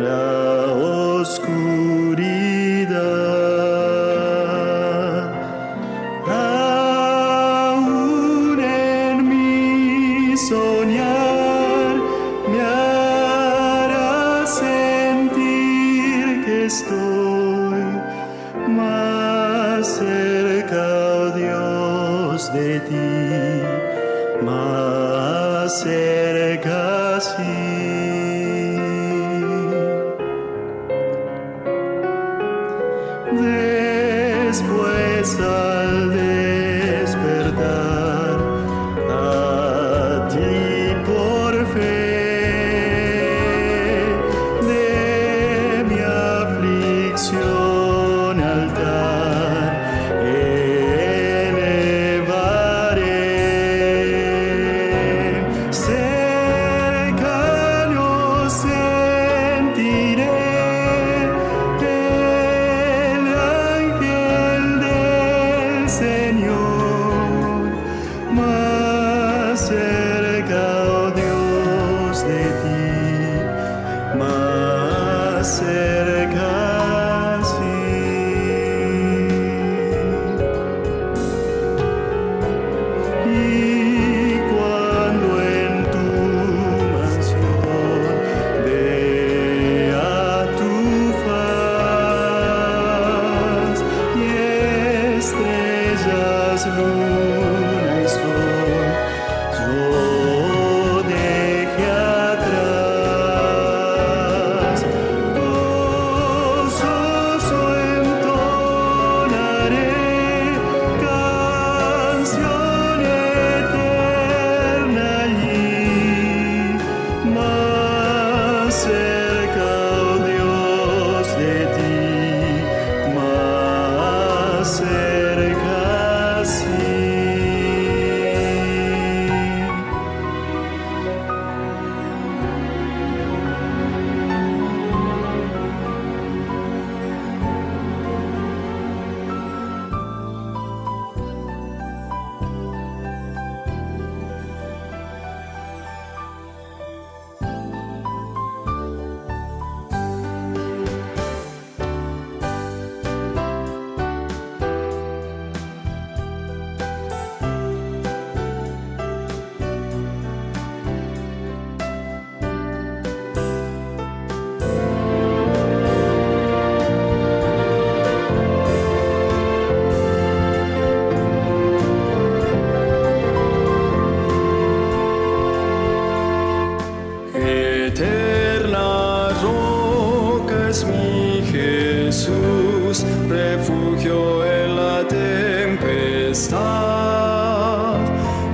la oscuridad. Aún en mi soñar me hará sentir que estoy más cerca, oh Dios, de ti, más cerca, sí. Después al despertar, a ti por fe, de mi aflicción altar elevaré. Cercano sentiré Señor, más cerca, oh Dios, de ti, más cerca, sí. Y cuando en tu mansión vea tu faz y estrellas, luna y sol, yo deje atrás, gozoso entonaré canción eterna allí, más cerca, oh Dios, de ti, más cerca, sí. Eterna roca es mi Jesús, refugio en la tempestad.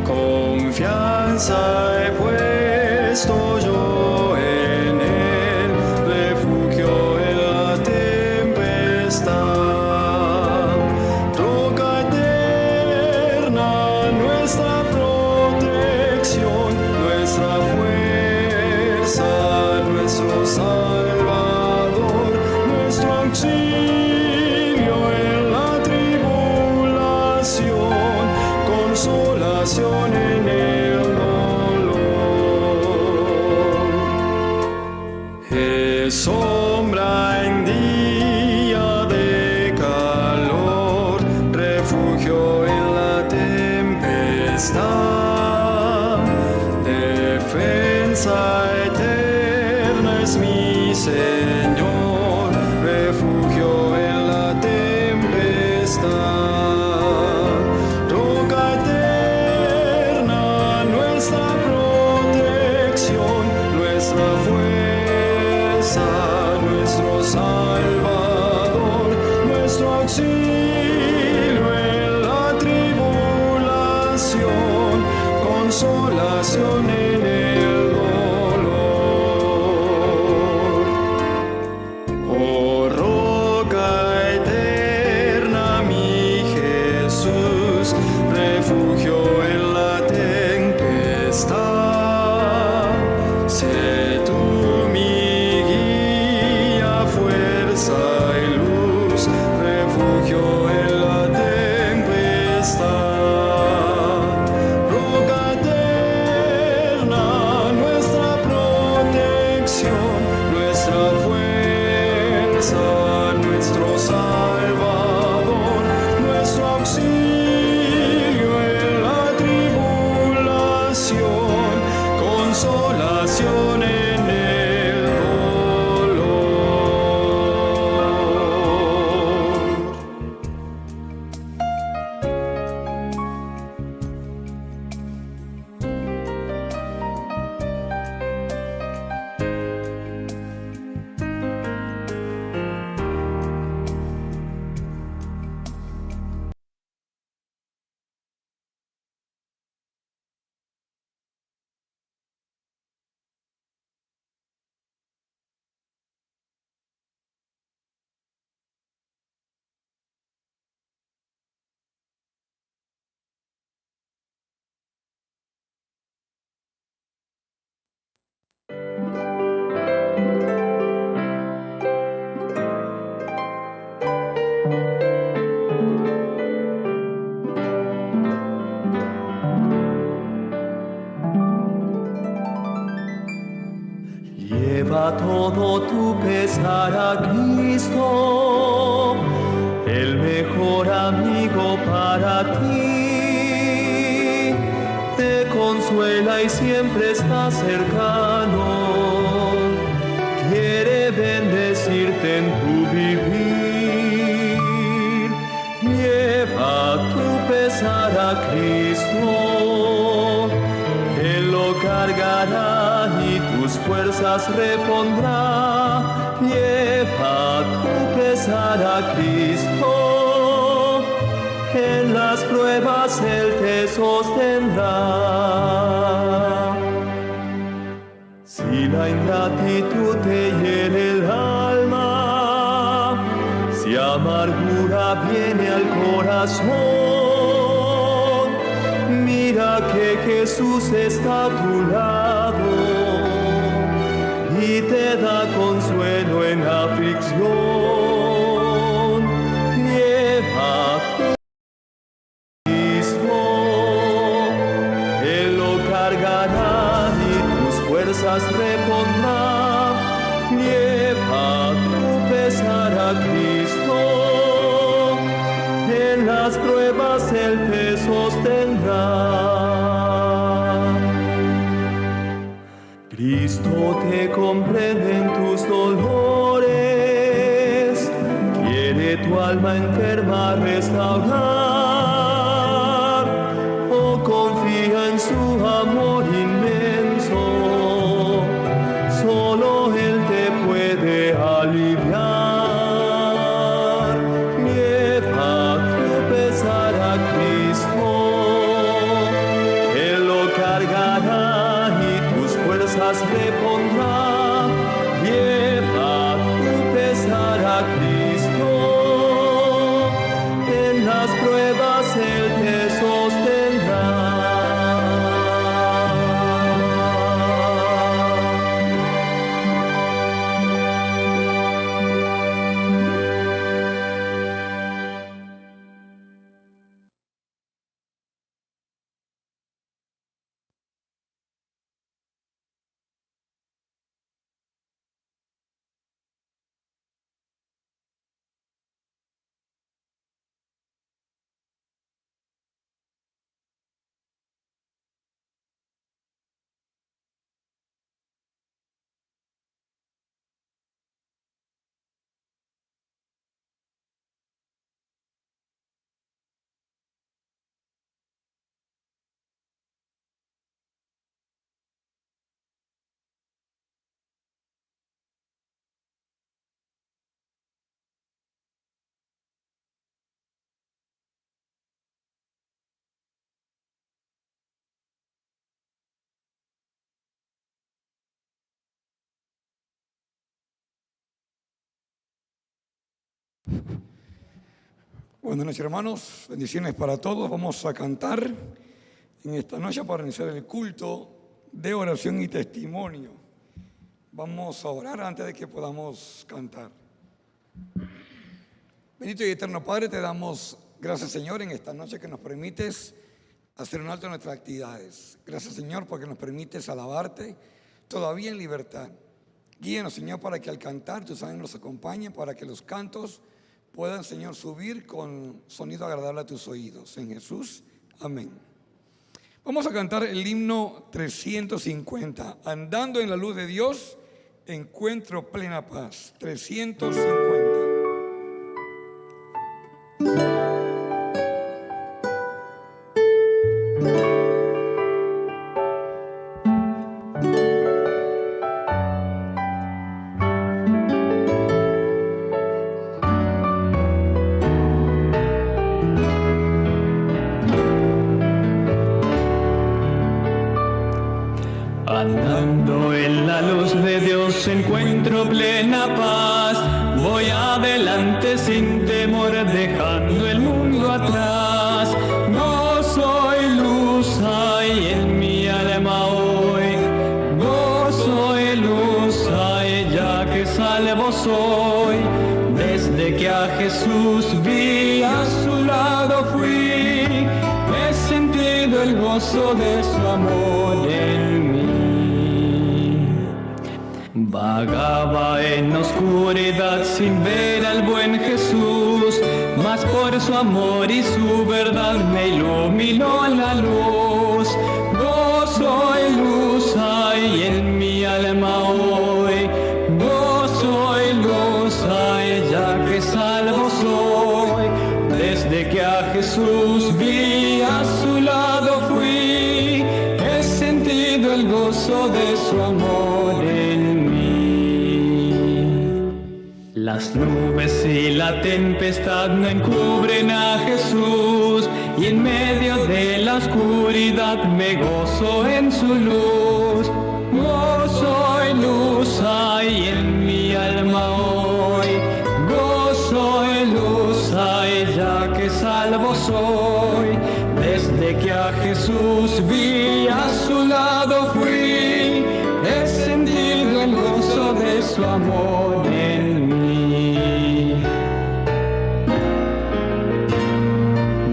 Confianza he puesto yo en él, refugio en la tempestad. Roca eterna, nuestra protección, nuestra fuerza, nuestro Salvador, nuestro auxilio en la tribulación, consolación en el dolor. Es sombra en día de calor, refugio en la tempestad, defensa eterna es mi Señor, refugio en la tempestad. Roca eterna, nuestra protección, nuestra fuerza, nuestro Salvador, nuestro auxilio en la tribulación, consolación en el dolor. Oh roca eterna, mi Jesús, refugio en la tempestad, sé tú mi guía, fuerza y luz, refugio todo tu pesar a Cristo, el mejor amigo para ti. Te consuela y siempre está cercano. Quiere bendecirte en tu vivir. Lleva tu pesar a Cristo. Él lo cargará y tus fuerzas repondrá. Lleva tu pesar a Cristo. En las pruebas Él te sostendrá. Si la ingratitud te hiere el alma, si amargura viene al corazón, mira que Jesús está a tu lado y te da consuelo en la aflicción. Lleva tu Cristo, Él lo cargará y tus fuerzas repondrá. Lleva tu pesar a Cristo, en las pruebas Él te sostendrá. Cristo te comprende en tus dolores, quiere tu alma enferma restaurar. Oh, confía en su amor inmenso, solo Él te puede aliviar. Lleva tu pesar a Cristo, Él lo cargará y tus fuerzas repondrá. Lleva tu pesar a Cristo, en las pruebas Él te sostendrá. Buenas noches, hermanos, bendiciones para todos. Vamos a cantar en esta noche para iniciar el culto de oración y testimonio. Vamos a orar antes de que podamos cantar. Bendito y eterno Padre, te damos gracias, Señor, en esta noche que nos permites hacer un alto en nuestras actividades. Gracias, Señor, porque nos permites alabarte todavía en libertad. Guíanos, Señor, para que al cantar tus ángeles nos acompañen, para que los cantos puedan, Señor, subir con sonido agradable a tus oídos. En Jesús, amén. Vamos a cantar el himno 350. Andando en la luz de Dios, encuentro plena paz. 350. Andando en la luz de Dios encuentro plena paz. Voy adelante sin temor, dejando el mundo atrás. No soy luz, hay en mi alma hoy. No soy luz, hay ya que salvo soy. Desde que a Jesús vi, a su lado fui. He sentido el gozo de su amor en mí. Vagaba en oscuridad sin ver al buen Jesús, mas por su amor y su verdad me iluminó la luz. Gozo y luz hay en mi alma hoy, gozo y luz hay ya que salvo soy. Desde que a Jesús vi, a su lado fui, he sentido el gozo de su amor en mí. Las nubes y la tempestad no encubren a Jesús, y en medio de la oscuridad me gozo en su luz. Gozo y luz hay en mi alma hoy, gozo y luz hay ya que salvo soy. Desde que a Jesús vi, a su lado fui, he sentido el gozo de su amor en mí.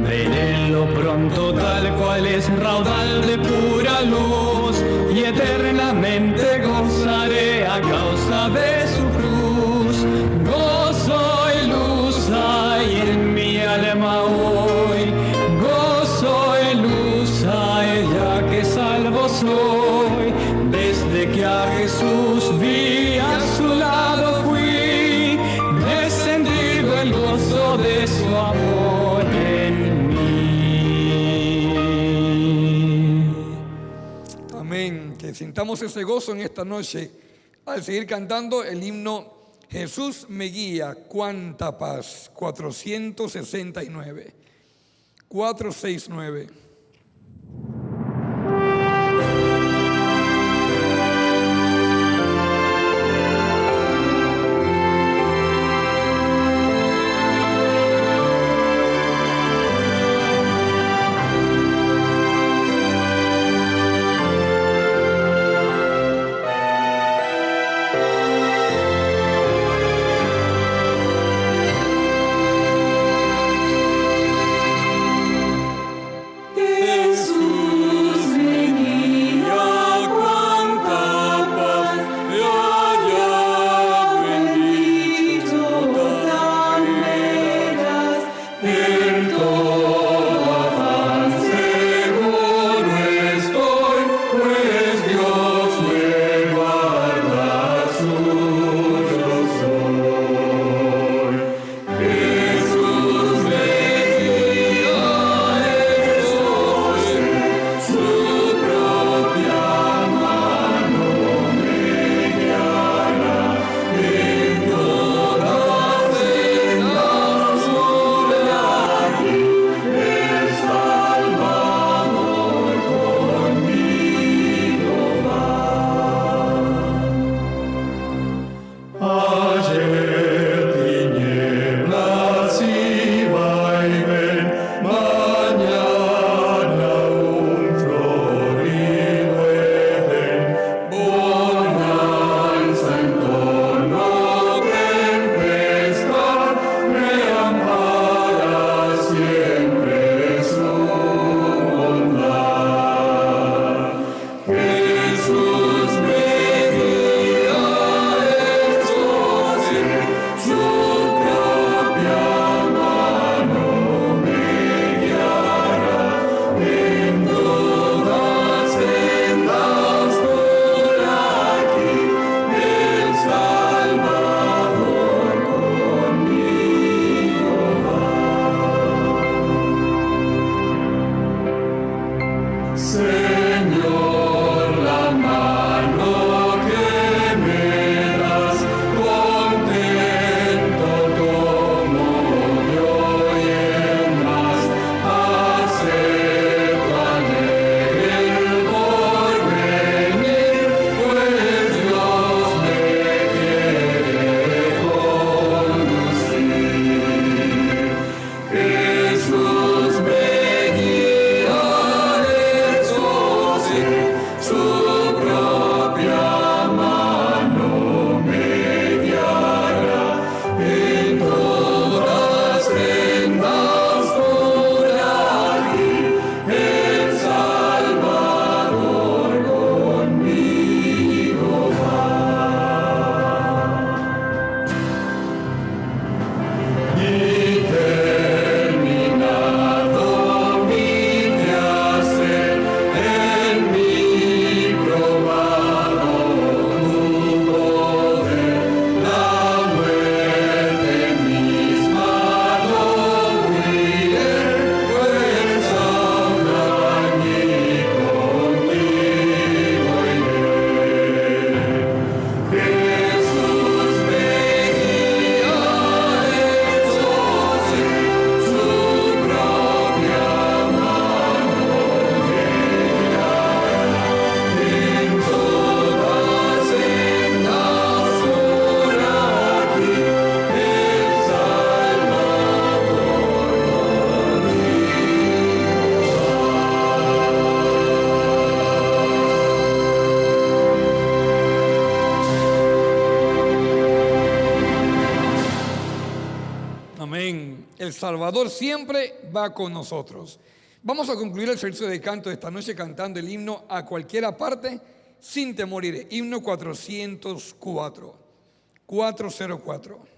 Verélo pronto tal cual es, raudal de pura luz, y eternamente gozaré a causa de su cruz. Gozo y luz hay en mi alma hoy, gozo y luz hay ya que salvo soy. Desde que a Jesús vi, a su lado fui, he sentido el gozo de su amor en mí. Amén. Que sintamos ese gozo en esta noche al seguir cantando el himno Jesús me guía, cuánta paz. 469. 469. El Salvador siempre va con nosotros. Vamos a concluir el servicio de canto de esta noche cantando el himno A Cualquiera Parte, Sin Temor Iré. Himno 404. 404.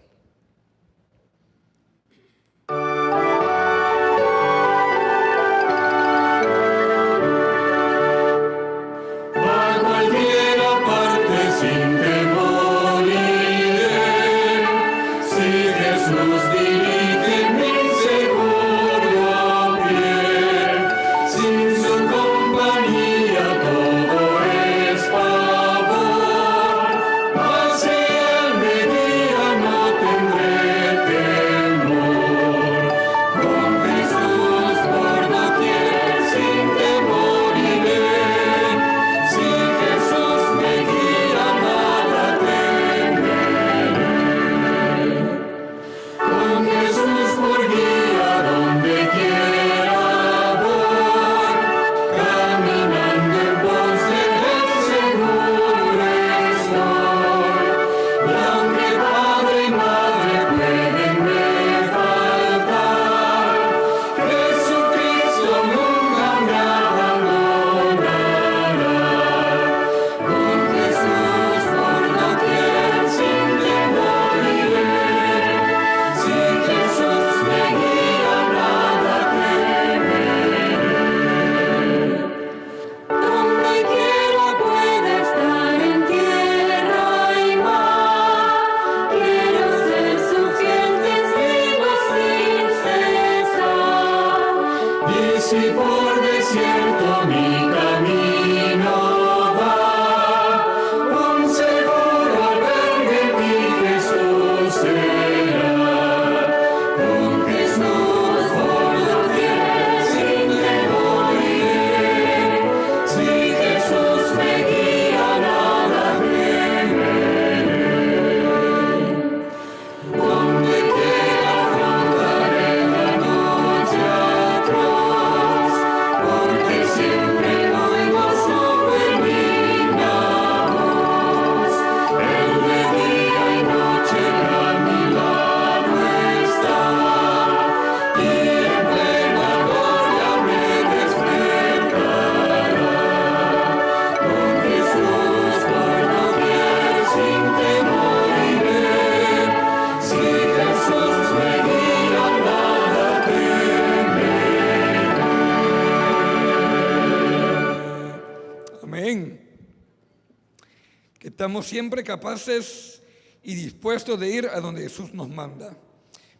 Estamos siempre capaces y dispuestos de ir a donde Jesús nos manda.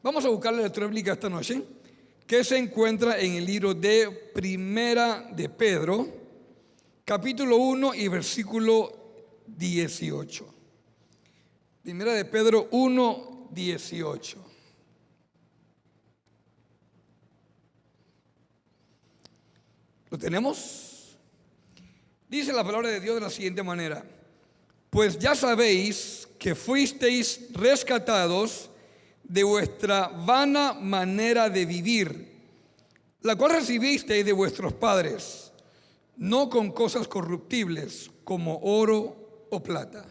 Vamos a buscar la lectura bíblica esta noche, que se encuentra en el libro de Primera de Pedro, capítulo 1 y versículo 18. Primera de Pedro 1, 18. ¿Lo tenemos? Dice la palabra de Dios de la siguiente manera: pues ya sabéis que fuisteis rescatados de vuestra vana manera de vivir, la cual recibisteis de vuestros padres, no con cosas corruptibles como oro o plata.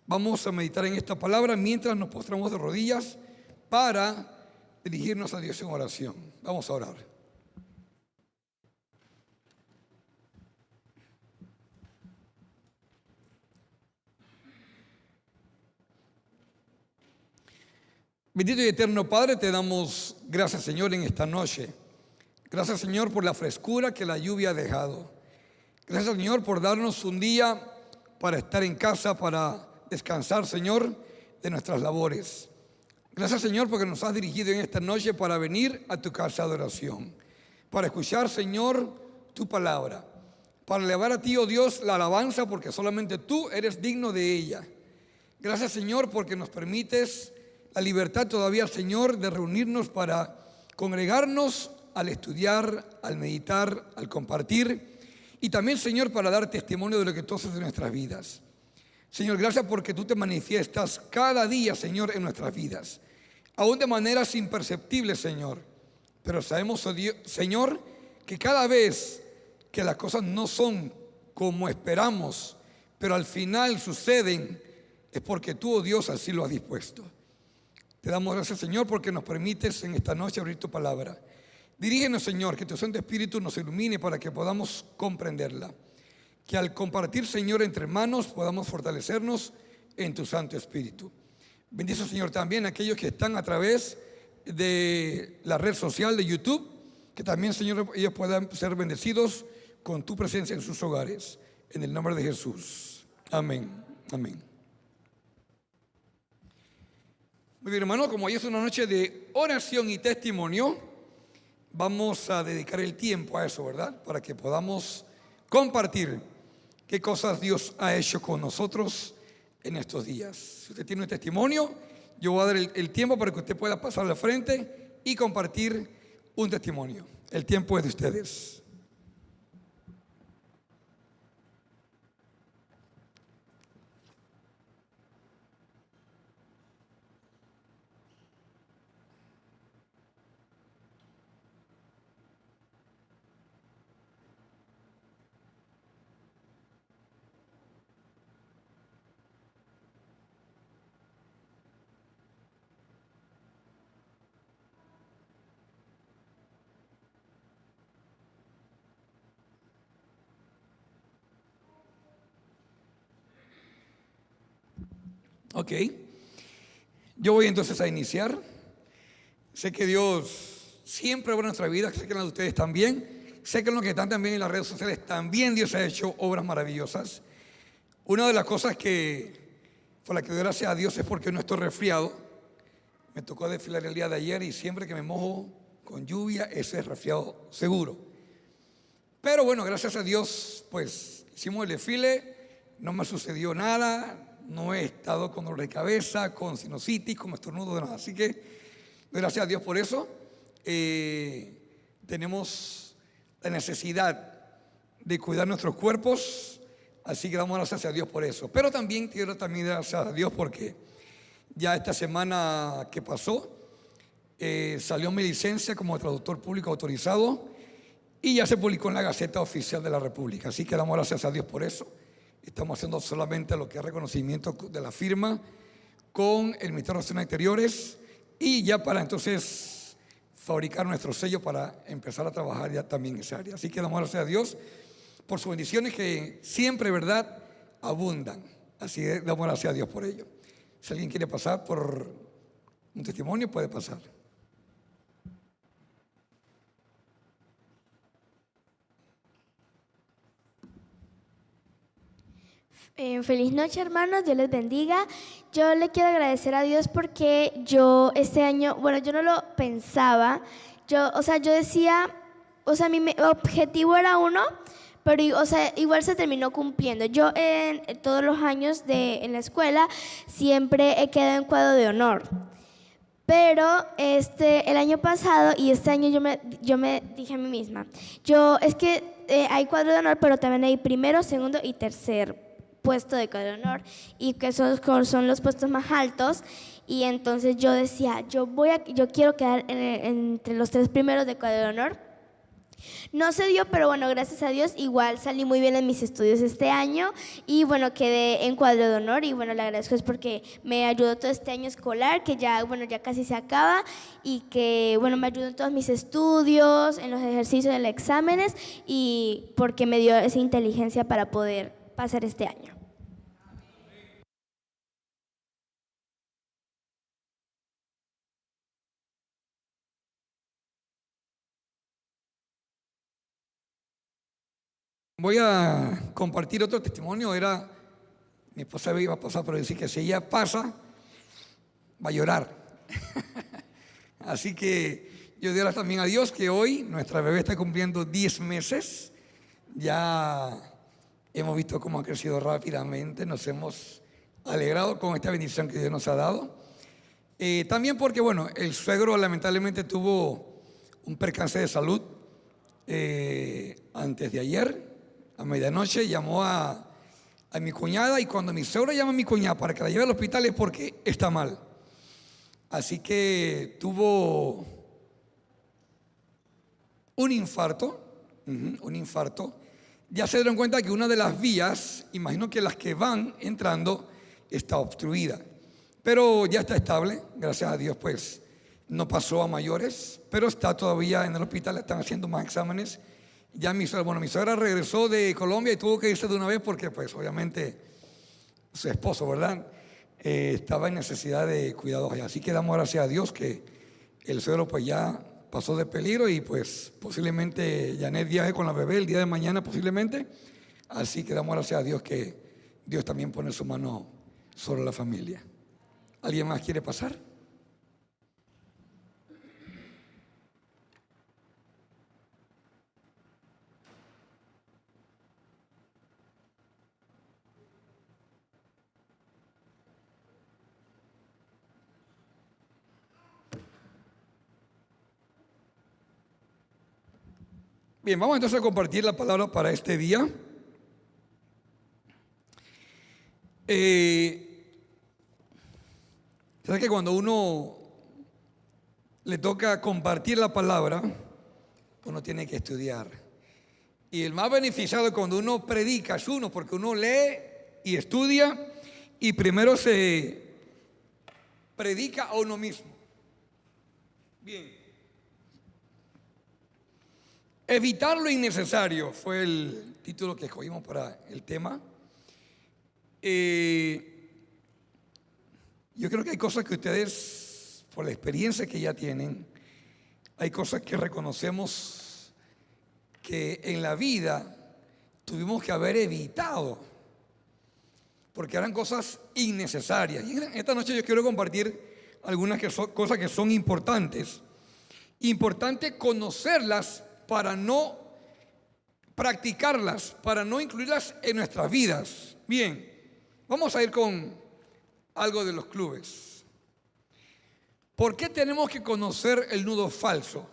Vamos a meditar en esta palabra mientras nos postramos de rodillas para dirigirnos a Dios en oración. Vamos a orar. Bendito y eterno Padre, te damos gracias, Señor, en esta noche. Gracias, Señor, por la frescura que la lluvia ha dejado. Gracias, Señor, por darnos un día para estar en casa, para descansar, Señor, de nuestras labores. Gracias, Señor, porque nos has dirigido en esta noche para venir a tu casa de oración, para escuchar, Señor, tu palabra, para elevar a ti, oh Dios, la alabanza, porque solamente tú eres digno de ella. Gracias, Señor, porque nos permites la libertad todavía, Señor, de reunirnos para congregarnos al estudiar, al meditar, al compartir y también, Señor, para dar testimonio de lo que tú haces en nuestras vidas. Señor, gracias porque tú te manifiestas cada día, Señor, en nuestras vidas, aún de maneras imperceptibles, Señor. Pero sabemos, oh Dios, Señor, que cada vez que las cosas no son como esperamos, pero al final suceden, es porque tú, oh Dios, así lo has dispuesto. Te damos gracias, Señor, porque nos permites en esta noche abrir tu palabra. Dirígenos, Señor, que tu Santo Espíritu nos ilumine para que podamos comprenderla. Que al compartir, Señor, entre hermanos podamos fortalecernos en tu Santo Espíritu. Bendice, Señor, también a aquellos que están a través de la red social de YouTube, que también, Señor, ellos puedan ser bendecidos con tu presencia en sus hogares. En el nombre de Jesús. Amén. Amén. Muy bien, hermano, como hoy es una noche de oración y testimonio, vamos a dedicar el tiempo a eso, ¿verdad? Para que podamos compartir qué cosas Dios ha hecho con nosotros en estos días. Si usted tiene un testimonio, yo voy a dar el tiempo para que usted pueda pasar al frente y compartir un testimonio. El tiempo es de ustedes. Ok, yo voy entonces a iniciar. Sé que Dios siempre obra en nuestra vida, sé que en la de ustedes también, sé que en los que están también en las redes sociales también Dios ha hecho obras maravillosas. Una de las cosas por la que doy gracias a Dios es porque no estoy resfriado. Me tocó desfilar el día de ayer y siempre que me mojo con lluvia, ese es resfriado seguro. Pero bueno, gracias a Dios, pues hicimos el desfile, no me sucedió nada. No he estado con dolor de cabeza, con sinusitis, con estornudo, de nada. Así que, gracias a Dios por eso. Tenemos la necesidad de cuidar nuestros cuerpos. Así que damos gracias a Dios por eso. Pero también quiero gracias a Dios porque ya esta semana que pasó, salió mi licencia como traductor público autorizado y ya se publicó en la Gaceta Oficial de la República. Así que damos gracias a Dios por eso. Estamos haciendo solamente lo que es reconocimiento de la firma con el Ministerio de Relaciones Exteriores y ya para entonces fabricar nuestro sello para empezar a trabajar ya también en esa área. Así que damos gracias a Dios por sus bendiciones que siempre, ¿verdad?, abundan. Así que damos gracias a Dios por ello. Si alguien quiere pasar por un testimonio, puede pasar. Feliz noche, hermanos, Dios les bendiga. Yo le quiero agradecer a Dios porque yo este año, bueno, yo no lo pensaba, yo decía, mi objetivo era uno, pero igual se terminó cumpliendo. Yo en todos los años en la escuela siempre he quedado en cuadro de honor. Pero el año pasado y este año yo me dije a mí misma, hay cuadro de honor, pero también hay primero, segundo y tercer puesto de cuadro de honor, y que son los puestos más altos. Y entonces yo decía, yo quiero quedar entre los 3 primeros de cuadro de honor. No se dio, pero bueno, gracias a Dios igual salí muy bien en mis estudios este año y bueno, quedé en cuadro de honor y bueno, le agradezco es porque me ayudó todo este año escolar que ya casi se acaba y que bueno, me ayudó en todos mis estudios, en los ejercicios, en los exámenes y porque me dio esa inteligencia para poder pasar este año. Voy a compartir otro testimonio. Mi esposa iba a pasar, pero decir que si ella pasa, va a llorar. Así que yo doy gracias también a Dios que hoy nuestra bebé está cumpliendo 10 meses. Ya hemos visto cómo ha crecido rápidamente, nos hemos alegrado con esta bendición que Dios nos ha dado. También porque, bueno, el suegro lamentablemente tuvo un percance de salud antes de ayer. A medianoche llamó a mi cuñada y cuando mi suegro llama a mi cuñada para que la lleve al hospital es porque está mal. Así que tuvo un infarto. Ya se dieron cuenta que una de las vías, imagino que las que van entrando, está obstruida. pero ya está estable, gracias a Dios, pues no pasó a mayores, pero está todavía en el hospital, le están haciendo más exámenes. Ya mi suegra regresó de Colombia y tuvo que irse de una vez porque pues obviamente su esposo, ¿verdad? Estaba en necesidad de cuidados allá. Así que damos gracias a Dios que el suegro pues ya pasó de peligro y pues posiblemente Janet viaje con la bebé el día de mañana posiblemente. Así que damos gracias a Dios que Dios también pone su mano sobre la familia. ¿Alguien más quiere pasar? Bien, vamos entonces a compartir la palabra para este día. ¿Sabes que cuando uno le toca compartir la palabra, uno tiene que estudiar? Y el más beneficiado cuando uno predica es uno, porque uno lee y estudia y primero se predica a uno mismo. Bien. Evitar lo innecesario fue el título que escogimos para el tema. Yo creo que hay cosas que ustedes, por la experiencia que ya tienen, hay cosas que reconocemos que en la vida tuvimos que haber evitado, porque eran cosas innecesarias. Y esta noche yo quiero compartir algunas cosas que son importantes. Importante conocerlas para no practicarlas, para no incluirlas en nuestras vidas. Bien, vamos a ir con algo de los clubes. ¿Por qué tenemos que conocer el nudo falso?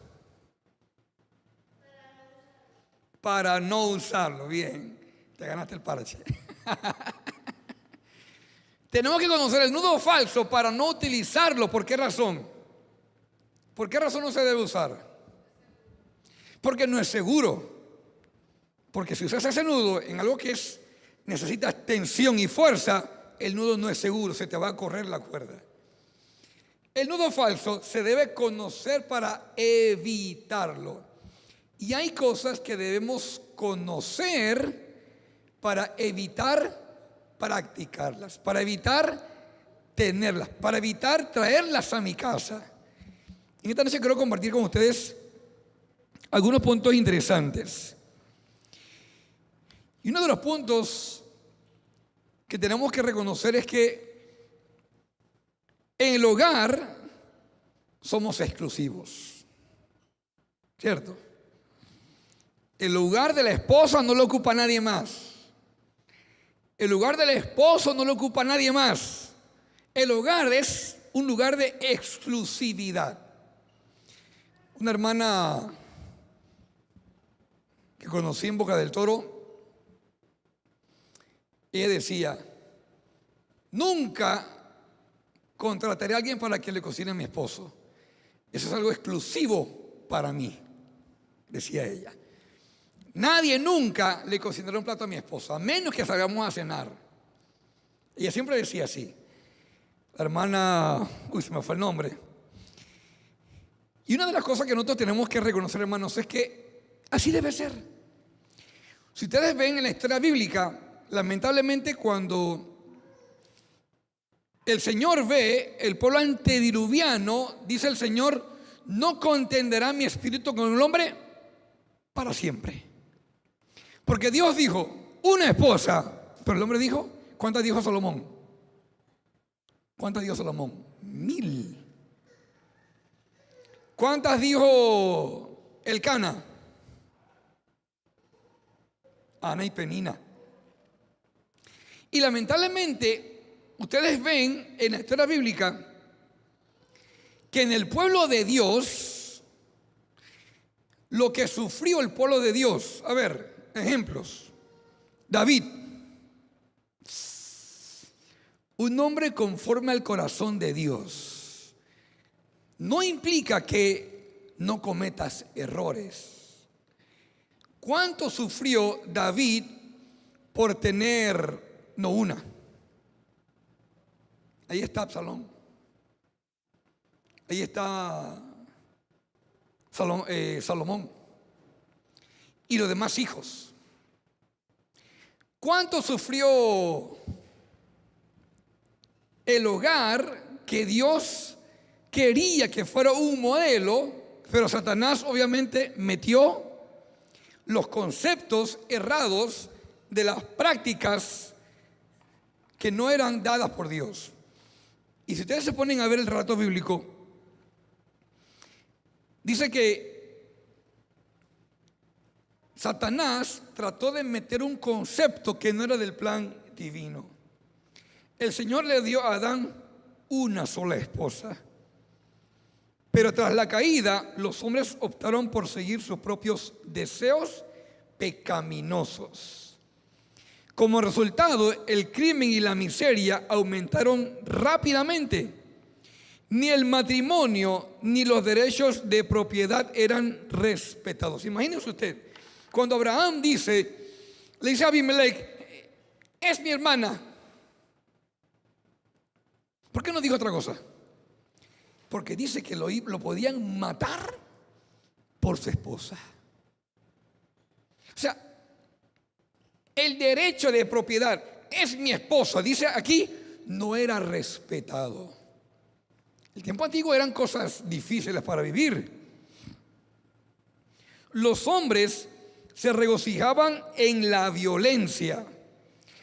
Para no usarlo. Bien, te ganaste el parche. Tenemos que conocer el nudo falso para no utilizarlo. ¿Por qué razón? ¿Por qué razón no se debe usar? Porque no es seguro. Porque si usas ese nudo en algo que necesita tensión y fuerza, el nudo no es seguro, se te va a correr la cuerda. El nudo falso se debe conocer para evitarlo. Y hay cosas que debemos conocer para evitar practicarlas, para evitar tenerlas, para evitar traerlas a mi casa. En esta noche quiero compartir con ustedes algunos puntos interesantes. Y uno de los puntos que tenemos que reconocer es que en el hogar somos exclusivos, ¿cierto? El lugar de la esposa no lo ocupa nadie más. El lugar del esposo no lo ocupa nadie más. El hogar es un lugar de exclusividad. Una hermana que conocí en Boca del Toro, ella decía: nunca contrataré a alguien para que le cocine a mi esposo. Eso es algo exclusivo para mí, decía ella. Nadie nunca le cocinará un plato a mi esposo, a menos que salgamos a cenar. Ella siempre decía así. La hermana, se me fue el nombre. Y una de las cosas que nosotros tenemos que reconocer, hermanos, es que así debe ser. Si ustedes ven en la historia bíblica, lamentablemente cuando el Señor ve el pueblo antediluviano, dice el Señor: no contenderá mi espíritu con el hombre para siempre. Porque Dios dijo, una esposa, pero el hombre dijo, ¿cuántas dijo Salomón? ¿Cuántas dijo Salomón? 1000. ¿Cuántas dijo Elcana? Ana y Penina. Y lamentablemente, ustedes ven en la historia bíblica que en el pueblo de Dios, lo que sufrió el pueblo de Dios, a ver, ejemplos. David, un hombre conforme al corazón de Dios, no implica que no cometas errores. ¿Cuánto sufrió David por tener, no una? Ahí está Absalón. Ahí está Salomón. Y los demás hijos. ¿Cuánto sufrió el hogar que Dios quería que fuera un modelo? Pero Satanás obviamente metió los conceptos errados de las prácticas que no eran dadas por Dios. Y si ustedes se ponen a ver el relato bíblico, dice que Satanás trató de meter un concepto que no era del plan divino. El Señor le dio a Adán una sola esposa. Pero tras la caída, los hombres optaron por seguir sus propios deseos pecaminosos. Como resultado, el crimen y la miseria aumentaron rápidamente. Ni el matrimonio ni los derechos de propiedad eran respetados. Imagínese usted, cuando Abraham le dice a Abimelech, es mi hermana. ¿Por qué no dijo otra cosa? Porque dice que lo podían matar por su esposa. O sea, el derecho de propiedad es mi esposa, dice aquí, no era respetado. El tiempo antiguo eran cosas difíciles para vivir. Los hombres se regocijaban en la violencia,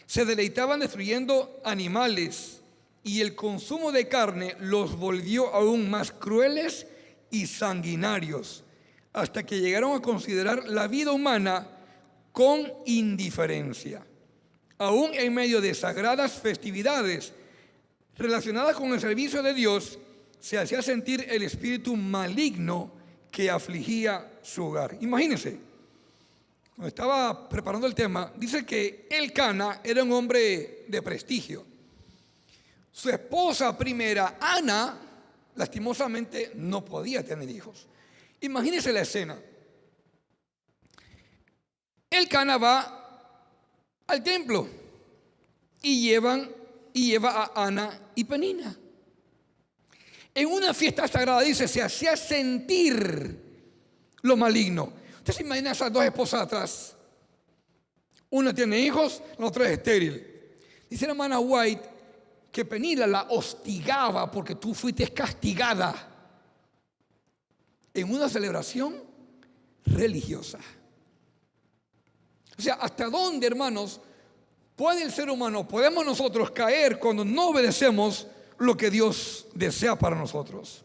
se deleitaban destruyendo animales, y el consumo de carne los volvió aún más crueles y sanguinarios, hasta que llegaron a considerar la vida humana con indiferencia. Aún en medio de sagradas festividades relacionadas con el servicio de Dios, se hacía sentir el espíritu maligno que afligía su hogar. Imagínense, cuando estaba preparando el tema, dice que Elcana era un hombre de prestigio. Su esposa primera, Ana, lastimosamente no podía tener hijos. Imagínense la escena. Elcana va al templo y lleva a Ana y Penina. En una fiesta sagrada, dice, se hacía sentir lo maligno. Usted se imagina esas dos esposas atrás. Una tiene hijos, la otra es estéril. Dice la hermana White que Penina la hostigaba porque tú fuiste castigada en una celebración religiosa. O sea, ¿hasta dónde, hermanos, puede el ser humano, podemos nosotros caer cuando no obedecemos lo que Dios desea para nosotros?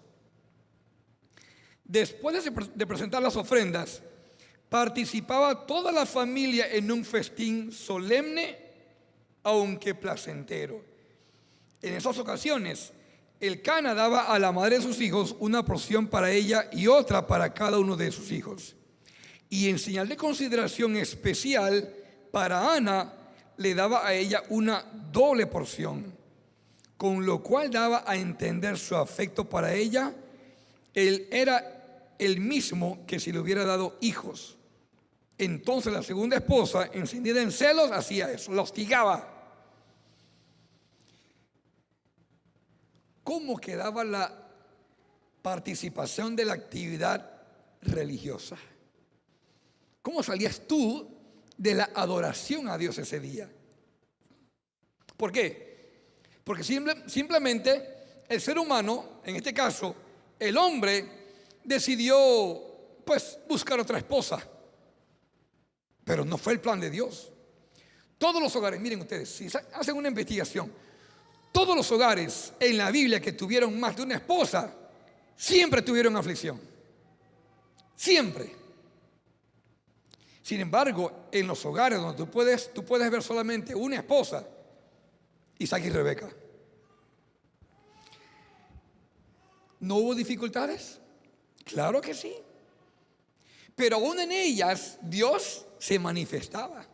Después de presentar las ofrendas, participaba toda la familia en un festín solemne, aunque placentero. En esas ocasiones, Elcana daba a la madre de sus hijos una porción para ella y otra para cada uno de sus hijos. Y en señal de consideración especial para Ana, le daba a ella una doble porción, con lo cual daba a entender su afecto para ella. Él era el mismo que si le hubiera dado hijos. Entonces la segunda esposa, encendida en celos, hacía eso, la hostigaba. ¿Cómo quedaba la participación de la actividad religiosa? ¿Cómo salías tú de la adoración a Dios ese día? ¿Por qué? Porque simplemente el ser humano, en este caso, el hombre, decidió buscar otra esposa. Pero no fue el plan de Dios. Todos los hogares, miren ustedes, si hacen una investigación, todos los hogares en la Biblia que tuvieron más de una esposa, siempre tuvieron aflicción. Siempre. Sin embargo, en los hogares donde tú puedes ver solamente una esposa, Isaac y Rebeca, ¿no hubo dificultades? Claro que sí. Pero aún en ellas Dios se manifestaba.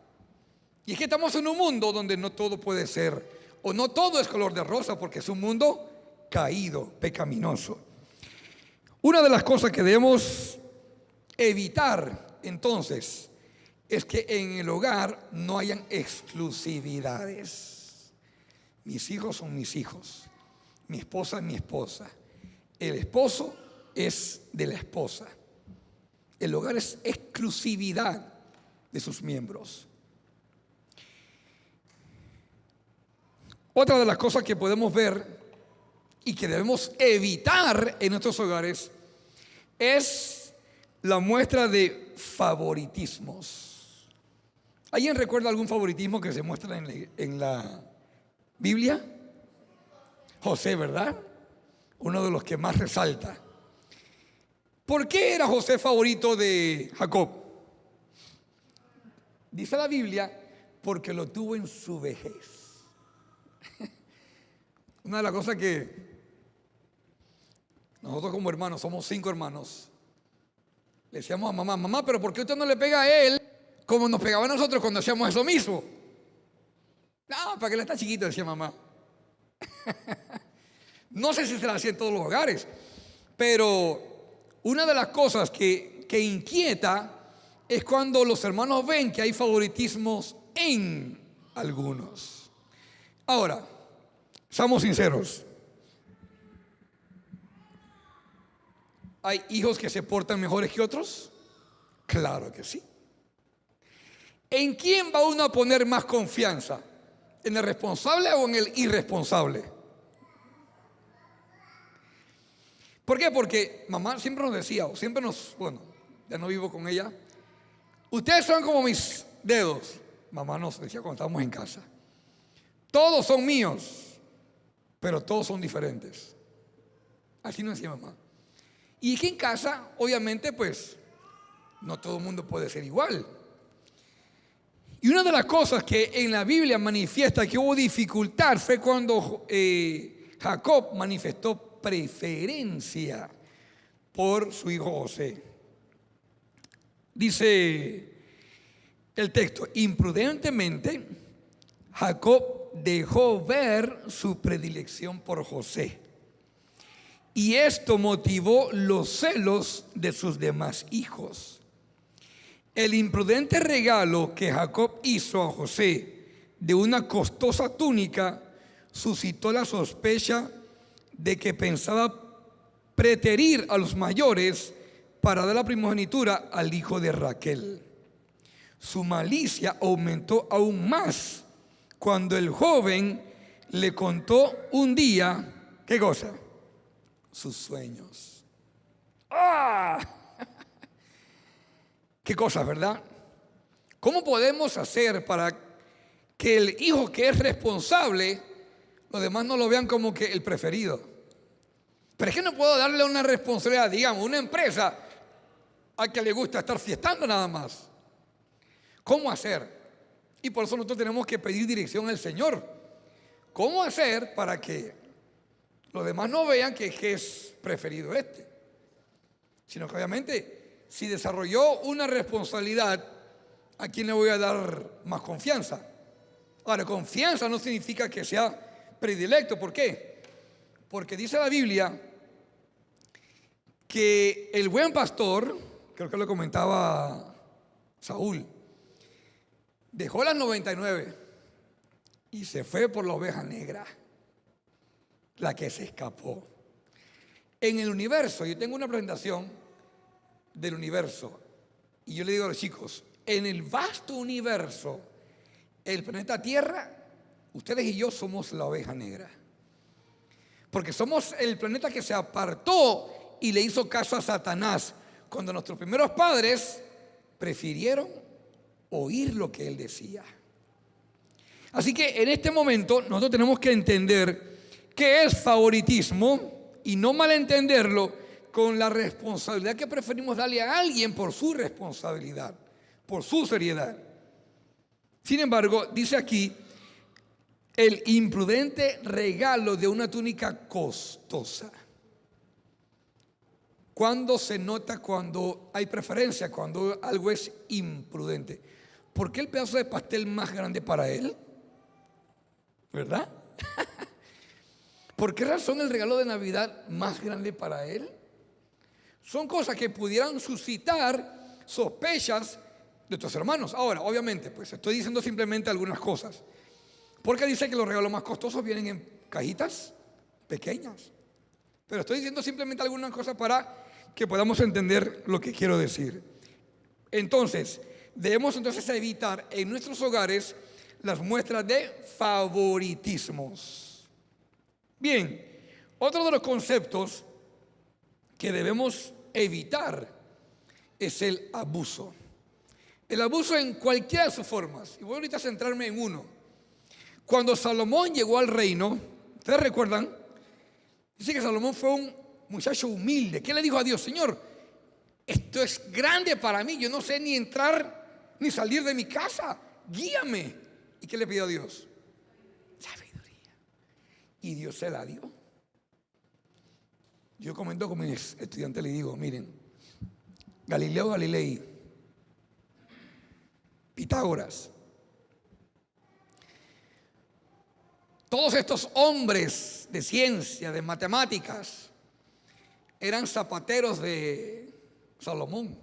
Y es que estamos en un mundo donde no todo puede ser, o no todo es color de rosa, porque es un mundo caído, pecaminoso. Una de las cosas que debemos evitar entonces es que en el hogar no hayan exclusividades. Mis hijos son mis hijos. mi esposa es mi esposa. El esposo es de la esposa. El hogar es exclusividad de sus miembros. Otra de las cosas que podemos ver y que debemos evitar en nuestros hogares es la muestra de favoritismos. ¿Alguien recuerda algún favoritismo que se muestra en la Biblia? José, ¿verdad? Uno de los que más resalta. ¿Por qué era José favorito de Jacob? Dice la Biblia, porque lo tuvo en su vejez. Una de las cosas que nosotros como hermanos, somos 5 hermanos, le decíamos a mamá, mamá, pero ¿por qué usted no le pega a él como nos pegaba a nosotros cuando hacíamos eso mismo? No, para que él está chiquito, decía mamá. No sé si se la hacía en todos los hogares, pero una de las cosas que inquieta es cuando los hermanos ven que hay favoritismos en algunos. Ahora, seamos sinceros. ¿Hay hijos que se portan mejores que otros? Claro que sí. ¿En quién va uno a poner más confianza? ¿En el responsable o en el irresponsable? ¿Por qué? Porque mamá siempre nos decía, o siempre bueno, ya no vivo con ella, ustedes son como mis dedos. Mamá nos decía cuando estábamos en casa. Todos son míos, pero todos son diferentes. Así nos decía mamá. Y que en casa, obviamente, pues, no todo el mundo puede ser igual. Y una de las cosas que en la Biblia manifiesta que hubo dificultad fue cuando Jacob manifestó preferencia por su hijo José. Dice el texto, imprudentemente, Jacob dejó ver su predilección por José. Y esto motivó los celos de sus demás hijos. El imprudente regalo que Jacob hizo a José de una costosa túnica suscitó la sospecha de que pensaba preterir a los mayores para dar la primogenitura al hijo de Raquel. Su malicia aumentó aún más cuando el joven le contó un día, ¿qué cosa? Sus sueños. ¡Ah! Qué cosas, ¿verdad? ¿Cómo podemos hacer para que el hijo que es responsable, los demás no lo vean como que el preferido? Pero es que no puedo darle una responsabilidad, digamos, una empresa al que le gusta estar fiestando nada más. ¿Cómo hacer? Y por eso nosotros tenemos que pedir dirección al Señor. ¿Cómo hacer para que los demás no vean que es preferido este? Sino que obviamente, si desarrolló una responsabilidad, ¿a quién le voy a dar más confianza? Ahora, confianza no significa que sea predilecto. ¿Por qué? Porque dice la Biblia que el buen pastor, creo que lo comentaba Saúl, dejó las 99 y se fue por la oveja negra, la que se escapó. En el universo, yo tengo una presentación del universo y yo le digo a los chicos, en el vasto universo, el planeta Tierra, ustedes y yo somos la oveja negra, porque somos el planeta que se apartó y le hizo caso a Satanás cuando nuestros primeros padres prefirieron oír lo que él decía. Así que en este momento nosotros tenemos que entender qué es favoritismo y no malentenderlo con la responsabilidad que preferimos darle a alguien por su responsabilidad, por su seriedad. Sin embargo, dice aquí, el imprudente regalo de una túnica costosa. ¿Cuándo se nota cuando hay preferencia, cuando algo es imprudente? ¿Por qué el pedazo de pastel más grande para él? ¿Verdad? ¿Por qué razón el regalo de Navidad más grande para él? Son cosas que pudieran suscitar sospechas de tus hermanos. Ahora, obviamente, pues estoy diciendo simplemente algunas cosas. Porque dice que los regalos más costosos vienen en cajitas pequeñas. Pero estoy diciendo simplemente algunas cosas para que podamos entender lo que quiero decir. Entonces, debemos entonces evitar en nuestros hogares las muestras de favoritismos. Bien, otro de los conceptos que debemos evitar es el abuso. El abuso en cualquiera de sus formas. Y voy ahorita a centrarme en uno. Cuando Salomón llegó al reino, ¿ustedes recuerdan? Dice que Salomón fue un muchacho humilde. ¿Qué le dijo a Dios? Señor, esto es grande para mí. Yo no sé ni entrar ni salir de mi casa. Guíame. ¿Y qué le pidió a Dios? Sabiduría. Y Dios se la dio. Yo comento con mis estudiantes, le digo, miren, Galileo Galilei, Pitágoras, todos estos hombres de ciencia, de matemáticas, eran zapateros de Salomón.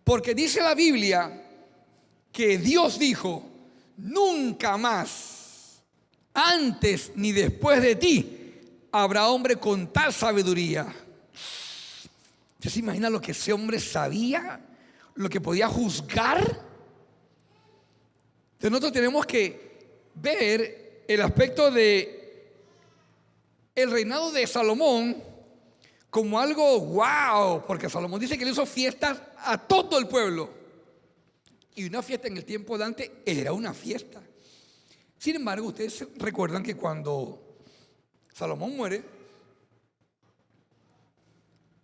Porque dice la Biblia que Dios dijo, nunca más, antes ni después de ti, habrá hombre con tal sabiduría. ¿Usted se imagina lo que ese hombre sabía? Lo que podía juzgar. Entonces nosotros tenemos que ver el aspecto de el reinado de Salomón como algo wow, porque Salomón dice que le hizo fiestas a todo el pueblo. Y una fiesta en el tiempo de antes era una fiesta. Sin embargo, ustedes recuerdan que cuando Salomón muere,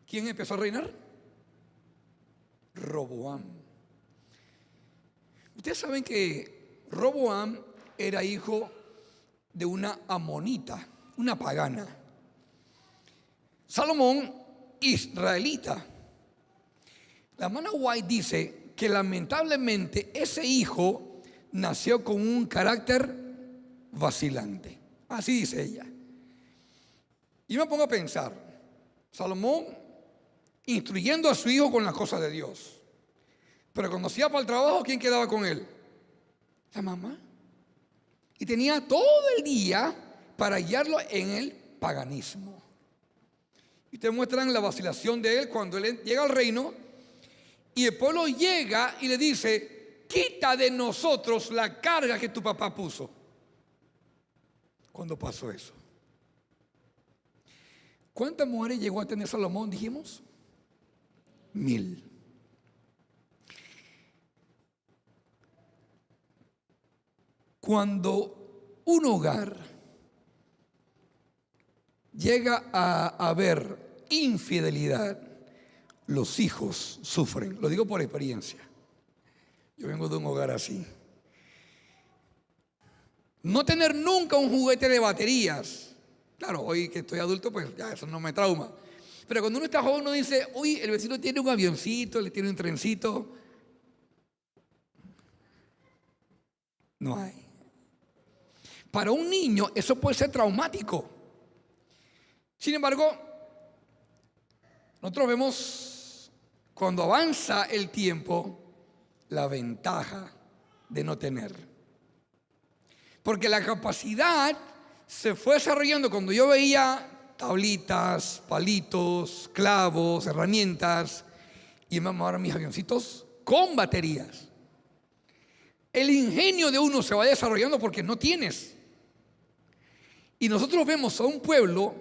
¿quién empezó a reinar? Roboam. Ustedes saben que Roboam era hijo de una amonita, una pagana. Salomón, israelita. La hermana White dice que lamentablemente ese hijo nació con un carácter vacilante. Así dice ella. Y me pongo a pensar, Salomón instruyendo a su hijo con las cosas de Dios. Pero cuando se iba para el trabajo, ¿quién quedaba con él? La mamá. Y tenía todo el día para guiarlo en el paganismo. Y te muestran la vacilación de él cuando él llega al reino y el pueblo llega y le dice, quita de nosotros la carga que tu papá puso. ¿Cuándo pasó eso? ¿Cuántas mujeres llegó a tener Salomón, dijimos? 1000. Cuando un hogar llega a haber infidelidad, los hijos sufren. Lo digo por experiencia. Yo vengo de un hogar así. No tener nunca un juguete de baterías. Claro, hoy que estoy adulto, pues ya eso no me trauma. Pero cuando uno está joven, uno dice, uy, el vecino tiene un avioncito, le tiene un trencito. No hay. Para un niño eso puede ser traumático. Sin embargo, nosotros vemos cuando avanza el tiempo la ventaja de no tener. Porque la capacidad se fue desarrollando cuando yo veía tablitas, palitos, clavos, herramientas, y vamos ahora mis avioncitos con baterías. El ingenio de uno se va desarrollando porque no tienes. Y nosotros vemos a un pueblo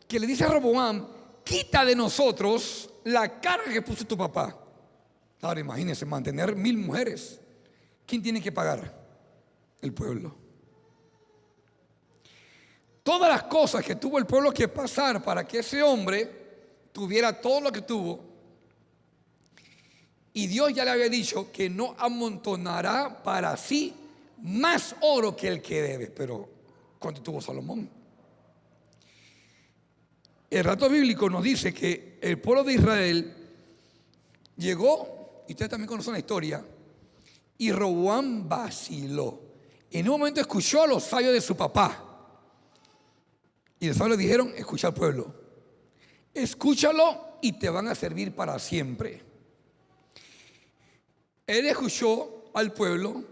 que le dice a Roboam, quita de nosotros la carga que puso tu papá. Ahora imagínense, mantener 1000 mujeres. ¿Quién tiene que pagar? El pueblo. Todas las cosas que tuvo el pueblo que pasar para que ese hombre tuviera todo lo que tuvo. Y Dios ya le había dicho que no amontonará para sí más oro que el que debe. Pero ¿cuánto tuvo Salomón? El relato bíblico nos dice que el pueblo de Israel llegó, y ustedes también conocen la historia, y Roboam vaciló. En un momento escuchó a los sabios de su papá. Y los sabios le dijeron, escucha al pueblo. Escúchalo y te van a servir para siempre. Él escuchó al pueblo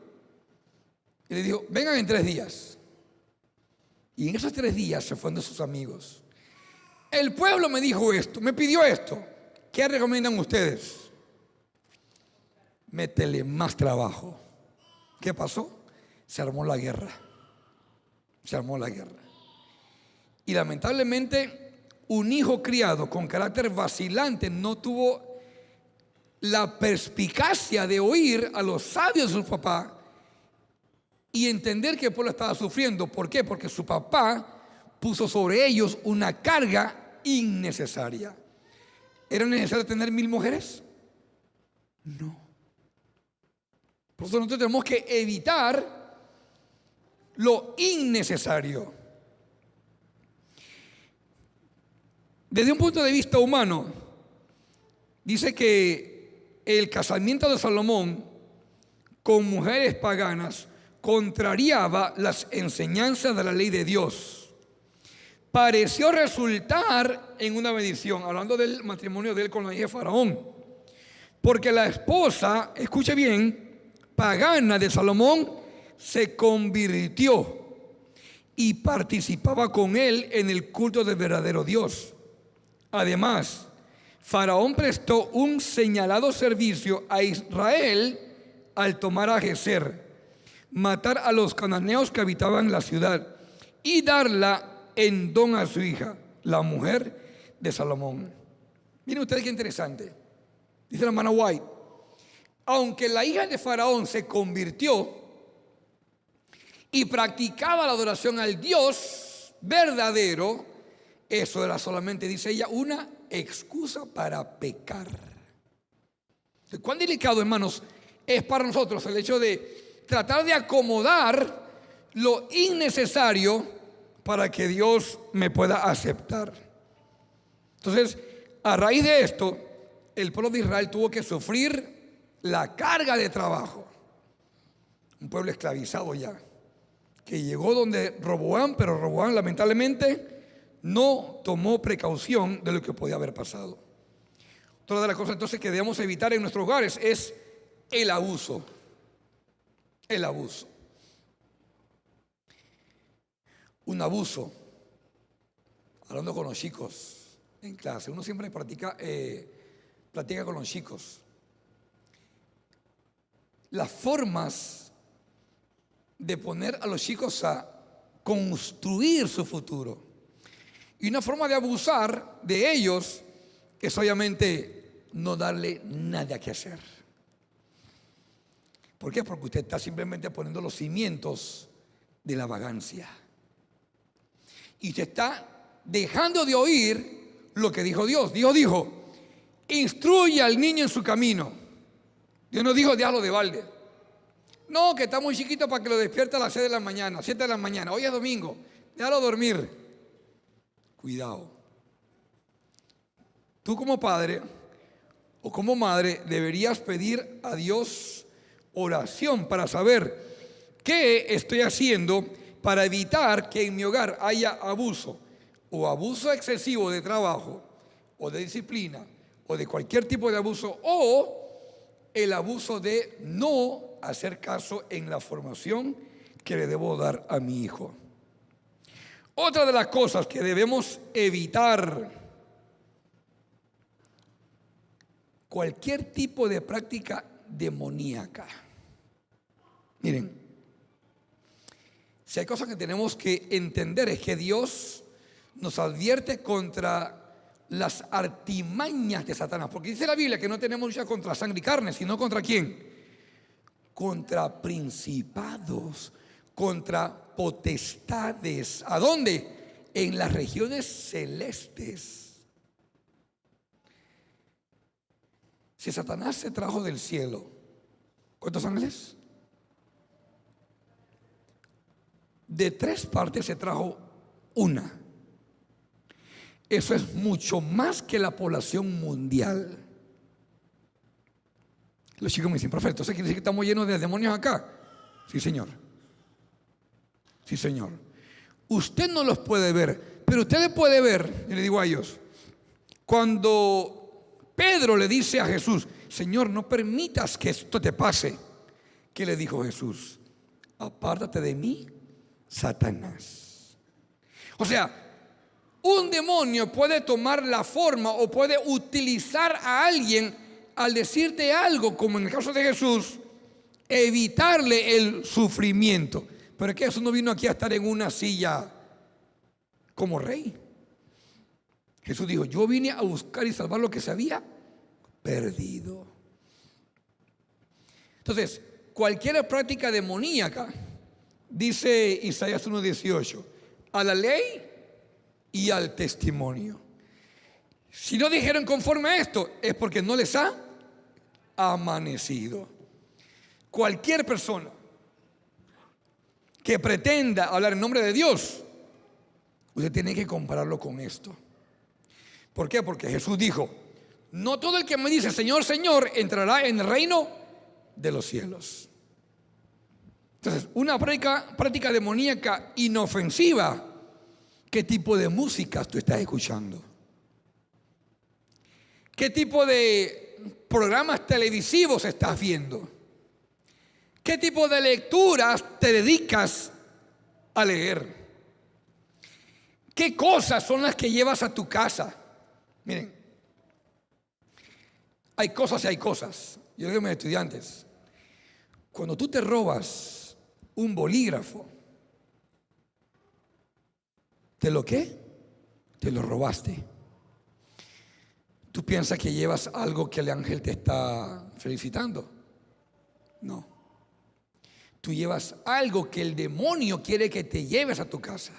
y le dijo, vengan en 3 días. Y en esos 3 días se fueron de sus amigos. El pueblo me dijo esto, me pidió esto. ¿Qué recomiendan ustedes? Métele más trabajo. ¿Qué pasó? Se armó la guerra. Se armó la guerra. Y lamentablemente, un hijo criado con carácter vacilante no tuvo la perspicacia de oír a los sabios de su papá y entender que el pueblo estaba sufriendo. ¿Por qué? Porque su papá puso sobre ellos una carga innecesaria. ¿Era necesario tener 1000 mujeres? No. Por eso nosotros tenemos que evitar lo innecesario. Desde un punto de vista humano, dice que el casamiento de Salomón con mujeres paganas contrariaba las enseñanzas de la ley de Dios. Pareció resultar en una bendición, hablando del matrimonio de él con la hija de Faraón, porque la esposa, escuche bien, pagana de Salomón se convirtió y participaba con él en el culto del verdadero Dios. Además, Faraón prestó un señalado servicio a Israel al tomar a Geser, matar a los cananeos que habitaban la ciudad y darla en don a su hija, la mujer de Salomón. Miren ustedes qué interesante. Dice la hermana White, aunque la hija de Faraón se convirtió y practicaba la adoración al Dios verdadero, eso era solamente, dice ella, una excusa para pecar. ¿Cuán delicado, hermanos, es para nosotros el hecho de tratar de acomodar lo innecesario para que Dios me pueda aceptar? Entonces, a raíz de esto, el pueblo de Israel tuvo que sufrir la carga de trabajo. Un pueblo esclavizado ya, que llegó donde Roboam, pero Roboam lamentablemente no tomó precaución de lo que podía haber pasado. Otra de las cosas entonces que debemos evitar en nuestros hogares es el abuso. El abuso. Un abuso. Hablando con los chicos en clase, uno siempre platica con los chicos. Las formas de poner a los chicos a construir su futuro. Y una forma de abusar de ellos es obviamente no darle nada que hacer. ¿Por qué? Porque usted está simplemente poniendo los cimientos de la vagancia. Y usted está dejando de oír lo que dijo Dios. Dios dijo, instruye al niño en su camino. Dios no dijo, déjalo de balde. No, que está muy chiquito para que lo despierte a las 6 de la mañana, 7 de la mañana. Hoy es domingo, déjalo dormir. Cuidado. Tú como padre o como madre deberías pedir a Dios oración para saber qué estoy haciendo para evitar que en mi hogar haya abuso o abuso excesivo de trabajo o de disciplina o de cualquier tipo de abuso o el abuso de no hacer caso en la formación que le debo dar a mi hijo. Otra de las cosas que debemos evitar, cualquier tipo de práctica demoníaca. Miren, si hay cosas que tenemos que entender es que Dios nos advierte contra las artimañas de Satanás, porque dice la Biblia que no tenemos lucha contra sangre y carne, sino contra ¿quién? Contra principados, contra potestades. ¿A dónde? En las regiones celestes. Si Satanás se trajo del cielo, ¿cuántos ángeles? De 3 partes se trajo una. Eso es mucho más que la población mundial. Los chicos me dicen, profe, ¿entonces quiere decir que estamos llenos de demonios acá? Sí, señor. Sí, señor. Usted no los puede ver, pero usted le puede ver, y le digo a ellos, cuando Pedro le dice a Jesús, Señor, no permitas que esto te pase. ¿Qué le dijo Jesús? Apártate de mí, Satanás. O sea, un demonio puede tomar la forma o puede utilizar a alguien al decirte algo, como en el caso de Jesús, evitarle el sufrimiento. Pero es que Jesús no vino aquí a estar en una silla como rey. Jesús dijo, yo vine a buscar y salvar lo que se había perdido. Entonces, cualquier práctica demoníaca, dice Isaías 1:18, a la ley y al testimonio. Si no dijeron conforme a esto, es porque no les ha amanecido. Cualquier persona que pretenda hablar en nombre de Dios, usted tiene que compararlo con esto. ¿Por qué? Porque Jesús dijo, no todo el que me dice Señor, Señor, entrará en el reino de los cielos. Entonces, una práctica demoníaca inofensiva, ¿qué tipo de música tú estás escuchando? ¿Qué tipo de programas televisivos estás viendo? ¿Qué tipo de lecturas te dedicas a leer? ¿Qué cosas son las que llevas a tu casa? Miren, hay cosas y hay cosas. Yo digo a mis estudiantes, cuando tú te robas un bolígrafo, ¿te lo qué? Te lo robaste. ¿Tú piensas que llevas algo que el ángel te está felicitando? No. Tú llevas algo que el demonio quiere que te lleves a tu casa.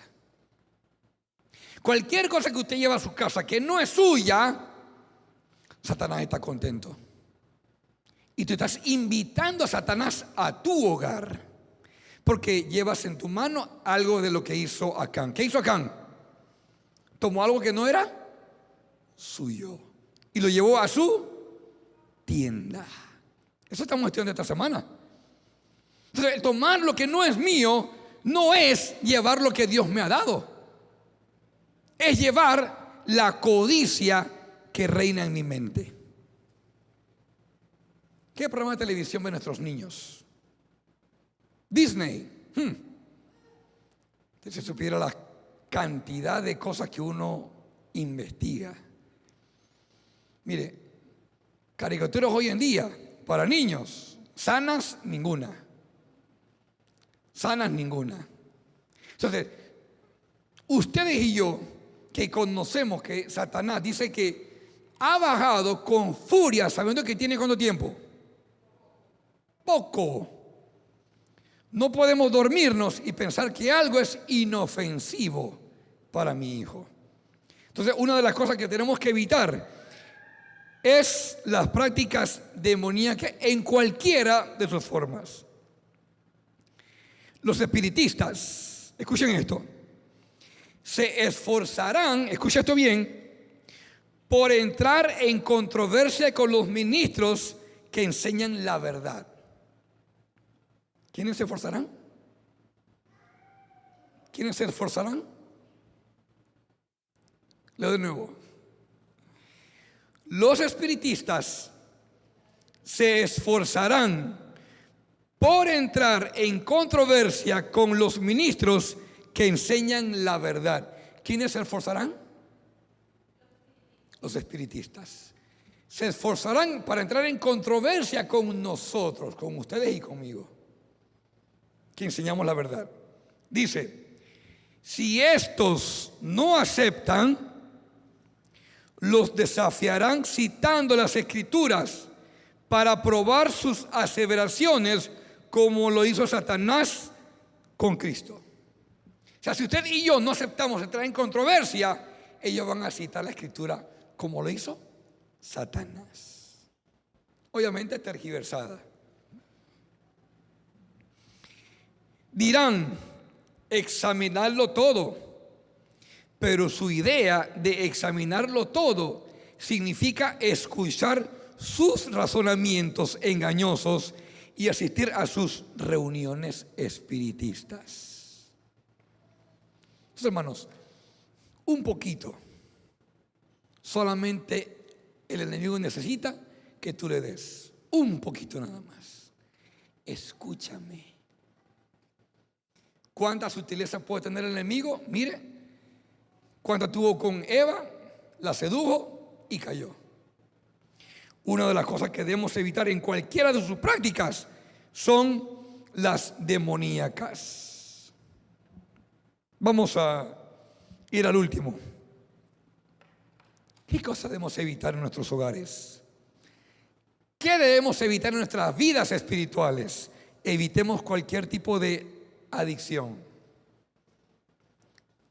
Cualquier cosa que usted lleva a su casa que no es suya, Satanás está contento. Y tú estás invitando a Satanás a tu hogar, porque llevas en tu mano algo de lo que hizo Acán. ¿Qué hizo Acán? Tomó algo que no era suyo y lo llevó a su tienda. Eso estamos estudiando esta semana. Entonces, el tomar lo que no es mío no es llevar lo que Dios me ha dado. Es llevar la codicia que reina en mi mente. ¿Qué programa de televisión ven nuestros niños? Disney. Si se supiera la cantidad de cosas que uno investiga. Mire, caricaturas hoy en día para niños, sanas ninguna. Sanas ninguna. Entonces, ustedes y yo, que conocemos que Satanás dice que ha bajado con furia, sabiendo que tiene ¿cuánto tiempo? Poco. No podemos dormirnos y pensar que algo es inofensivo para mi hijo. Entonces, una de las cosas que tenemos que evitar es las prácticas demoníacas en cualquiera de sus formas. Los espiritistas, escuchen esto, se esforzarán, escucha esto bien, por entrar en controversia con los ministros que enseñan la verdad. ¿Quiénes se esforzarán? ¿Quiénes se esforzarán? Leo de nuevo. Los espiritistas se esforzarán por entrar en controversia con los ministros que enseñan la verdad. ¿Quiénes se esforzarán? Los espiritistas. Se esforzarán para entrar en controversia con nosotros, con ustedes y conmigo, que enseñamos la verdad. Dice, si estos no aceptan, los desafiarán citando las Escrituras para probar sus aseveraciones, como lo hizo Satanás con Cristo. O sea, si usted y yo no aceptamos entrar en controversia, ellos van a citar la Escritura como lo hizo Satanás. Obviamente tergiversada. Dirán, examinarlo todo, pero su idea de examinarlo todo significa escuchar sus razonamientos engañosos y asistir a sus reuniones espiritistas. Entonces, hermanos, un poquito, solamente el enemigo necesita que tú le des un poquito nada más. Escúchame. ¿Cuánta sutileza puede tener el enemigo? Mire, Cuando estuvo con Eva, la sedujo y cayó. Una de las cosas que debemos evitar en cualquiera de sus prácticas son las demoníacas. Vamos a ir al último. ¿Qué cosas debemos evitar en nuestros hogares? ¿Qué debemos evitar en nuestras vidas espirituales? Evitemos cualquier tipo de adicción.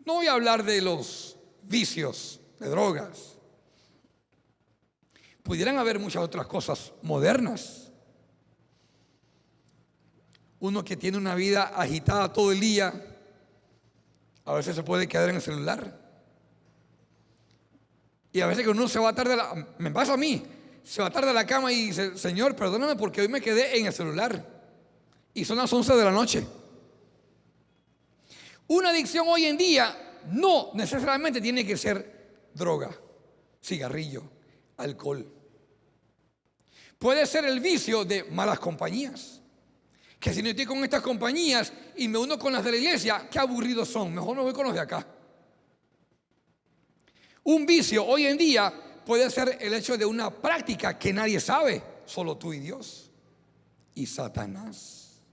No voy a hablar de los vicios, de drogas. Pudieran haber muchas otras cosas modernas. Uno que tiene una vida agitada todo el día, a veces se puede quedar en el celular. Y a veces que uno se va tarde, me pasa a mí, se va tarde a la cama y dice: Señor, perdóname porque hoy me quedé en el celular. Y son las 11 de la noche. Una adicción hoy en día no necesariamente tiene que ser droga, cigarrillo, alcohol. Puede ser el vicio de malas compañías. Que si no estoy con estas compañías y me uno con las de la iglesia, qué aburridos son, mejor me voy con los de acá. Un vicio hoy en día puede ser el hecho de una práctica que nadie sabe, solo tú y Dios y Satanás.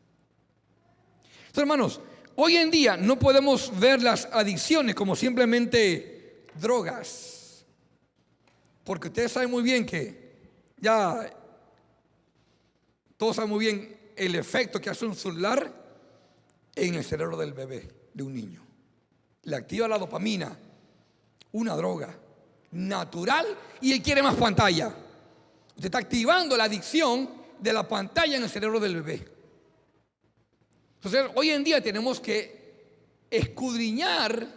Entonces, hermanos, hoy en día no podemos ver las adicciones como simplemente drogas, porque ustedes saben muy bien que ya todos saben muy bien el efecto que hace un celular en el cerebro del bebé, de un niño. Le activa la dopamina, una droga natural, y él quiere más pantalla. Usted está activando la adicción de la pantalla en el cerebro del bebé. Entonces, hoy en día tenemos que escudriñar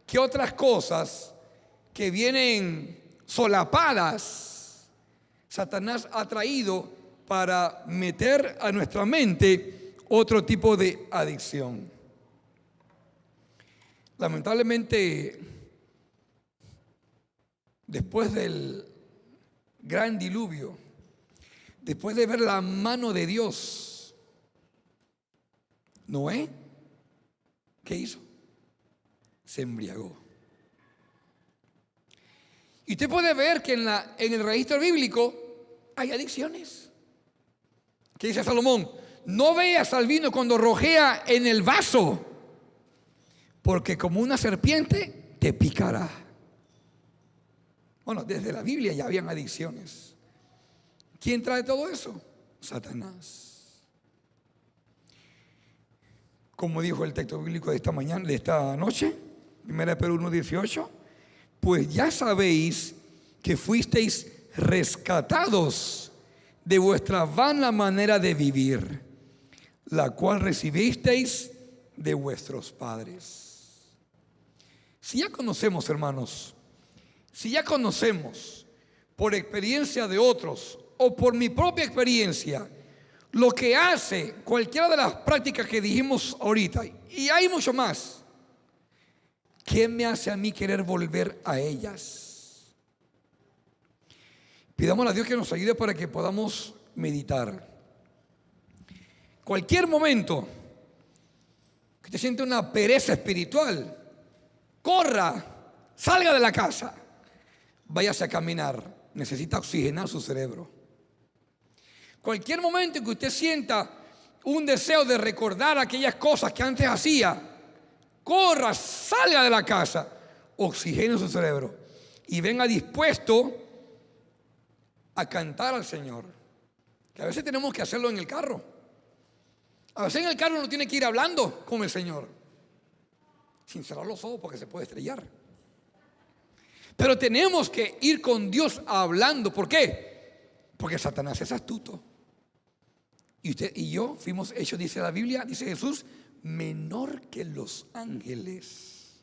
qué otras cosas que vienen solapadas Satanás ha traído para meter a nuestra mente otro tipo de adicción. Lamentablemente, después del gran diluvio, después de ver la mano de Dios, Noé, ¿qué hizo? Se embriagó. Y usted puede ver que en el registro bíblico hay adicciones. ¿Qué dice Salomón? No veas al vino cuando rojea en el vaso, porque como una serpiente te picará. Bueno, desde la Biblia ya habían adicciones. ¿Quién trae todo eso? Satanás. Como dijo el texto bíblico de esta mañana, de esta noche, 1 Pedro 1:18, pues ya sabéis que fuisteis rescatados de vuestra vana manera de vivir, la cual recibisteis de vuestros padres. Si ya conocemos, hermanos, si ya conocemos por experiencia de otros o por mi propia experiencia lo que hace cualquiera de las prácticas que dijimos ahorita, y hay mucho más, ¿qué me hace a mí querer volver a ellas? Pidamos a Dios que nos ayude para que podamos meditar. Cualquier momento que te siente una pereza espiritual, corra, salga de la casa, váyase a caminar. Necesita oxigenar su cerebro. Cualquier momento en que usted sienta un deseo de recordar aquellas cosas que antes hacía, corra, salga de la casa, oxigene su cerebro y venga dispuesto a cantar al Señor. Que a veces tenemos que hacerlo en el carro. A veces en el carro uno tiene que ir hablando con el Señor, sin cerrar los ojos porque se puede estrellar. Pero tenemos que ir con Dios hablando. ¿Por qué? Porque Satanás es astuto. Y usted y yo fuimos hechos, dice la Biblia, dice Jesús, menor que los ángeles.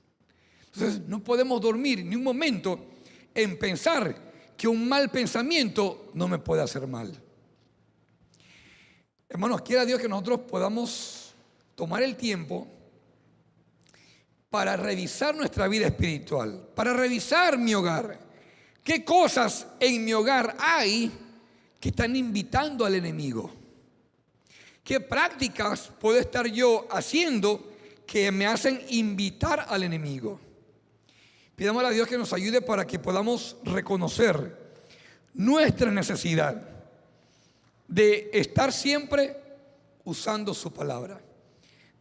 Entonces no podemos dormir ni un momento en pensar que un mal pensamiento no me puede hacer mal. Hermanos, quiera Dios que nosotros podamos tomar el tiempo para revisar nuestra vida espiritual, para revisar mi hogar. ¿Qué cosas en mi hogar hay que están invitando al enemigo? ¿Qué prácticas puedo estar yo haciendo que me hacen invitar al enemigo? Pidámosle a Dios que nos ayude para que podamos reconocer nuestra necesidad de estar siempre usando su palabra,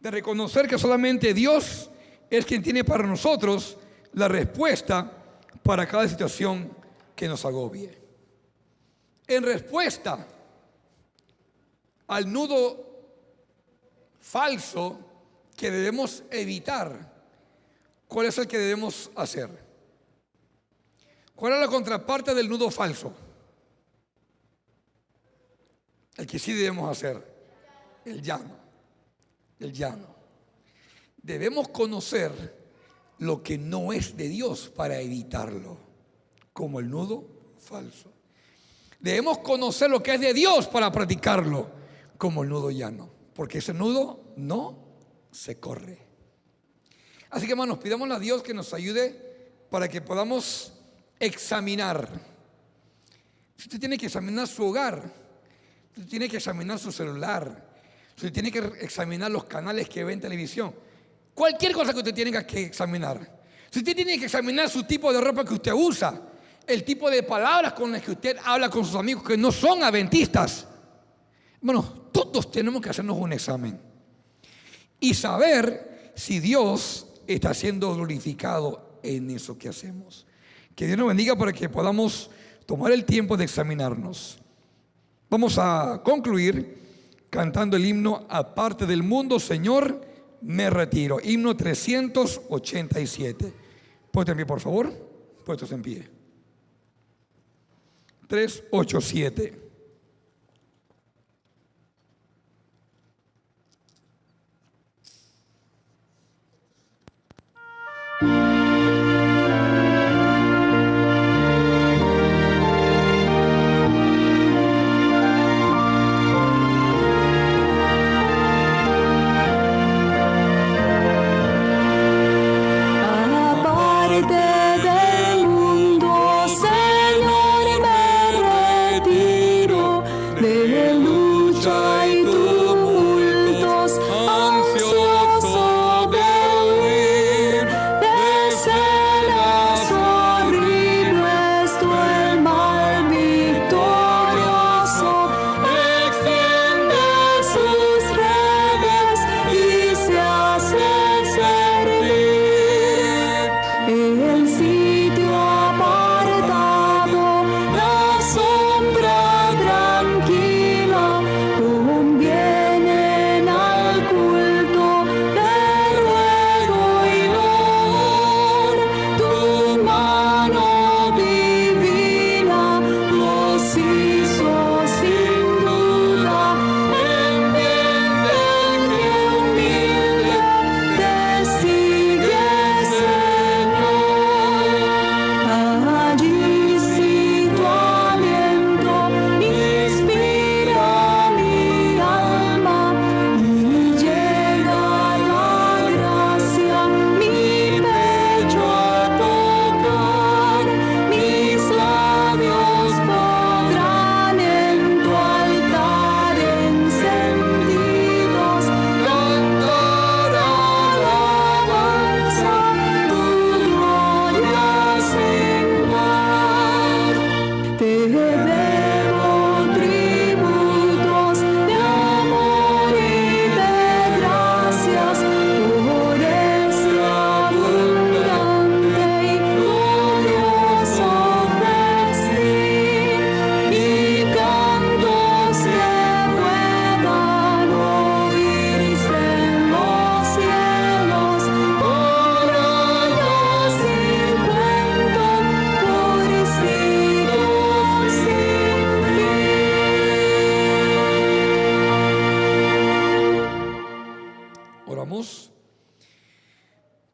de reconocer que solamente Dios es quien tiene para nosotros la respuesta para cada situación que nos agobie. En respuesta al nudo falso que debemos evitar, ¿cuál es el que debemos hacer? ¿Cuál es la contraparte del nudo falso? El que sí debemos hacer, el llano. El llano. Debemos conocer lo que no es de Dios para evitarlo, como el nudo falso. Debemos conocer lo que es de Dios para practicarlo, como el nudo llano, porque ese nudo no se corre. Así que, hermanos, pidámosle a Dios que nos ayude para que podamos examinar. Si usted tiene que examinar su hogar, usted tiene que examinar su celular, usted tiene que examinar los canales que ve en televisión, cualquier cosa que usted tenga que examinar. Si usted tiene que examinar su tipo de ropa que usted usa, el tipo de palabras con las que usted habla con sus amigos que no son adventistas. Bueno, todos tenemos que hacernos un examen y saber si Dios está siendo glorificado en eso que hacemos. Que Dios nos bendiga para que podamos tomar el tiempo de examinarnos. Vamos a concluir cantando el himno Aparte del mundo, Señor, me retiro. Himno 387. Puestos en pie, por favor. Puestos en pie. 387.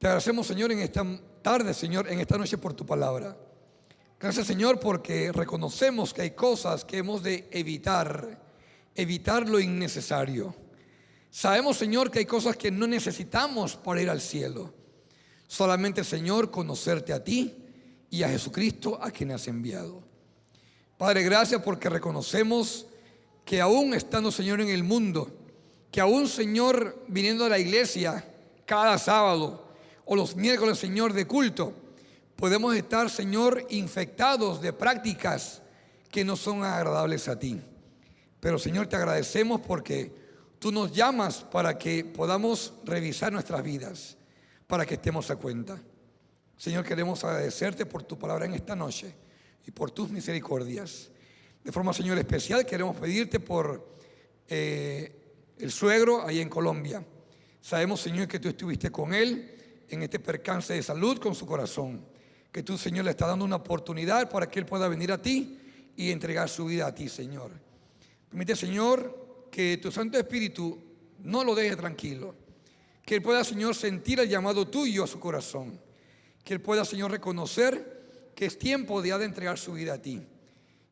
Te agradecemos, Señor, en esta tarde, Señor, en esta noche por tu palabra. Gracias, Señor, porque reconocemos que hay cosas que hemos de evitar lo innecesario. Sabemos, Señor, que hay cosas que no necesitamos para ir al cielo. Solamente, Señor, conocerte a ti y a Jesucristo, a quien has enviado. Padre, gracias porque reconocemos que aún estando, Señor, en el mundo, que aún, Señor, viniendo a la iglesia cada sábado o los miércoles, Señor, de culto, podemos estar, Señor, infectados de prácticas que no son agradables a ti. Pero, Señor, te agradecemos porque tú nos llamas para que podamos revisar nuestras vidas, para que estemos a cuenta. Señor, queremos agradecerte por tu palabra en esta noche y por tus misericordias. De forma, Señor, especial queremos pedirte por el suegro ahí en Colombia. Sabemos, Señor, que tú estuviste con él en este percance de salud con su corazón. Que tú, Señor, le estás dando una oportunidad para que él pueda venir a ti y entregar su vida a ti, Señor. Permite, Señor, que tu Santo Espíritu no lo deje tranquilo. Que él pueda, Señor, sentir el llamado tuyo a su corazón. Que él pueda, Señor, reconocer que es tiempo de entregar su vida a ti.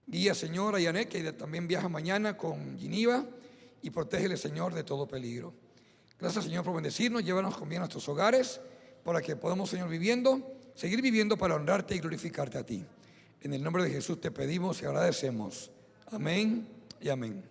Guía, Señor, a Yanet, que también viaja mañana con Giniva, y protégele, Señor, de todo peligro. Gracias, Señor, por bendecirnos. Llévanos con bien a nuestros hogares para que podamos, Señor, seguir viviendo para honrarte y glorificarte a ti. En el nombre de Jesús te pedimos y agradecemos. Amén y amén.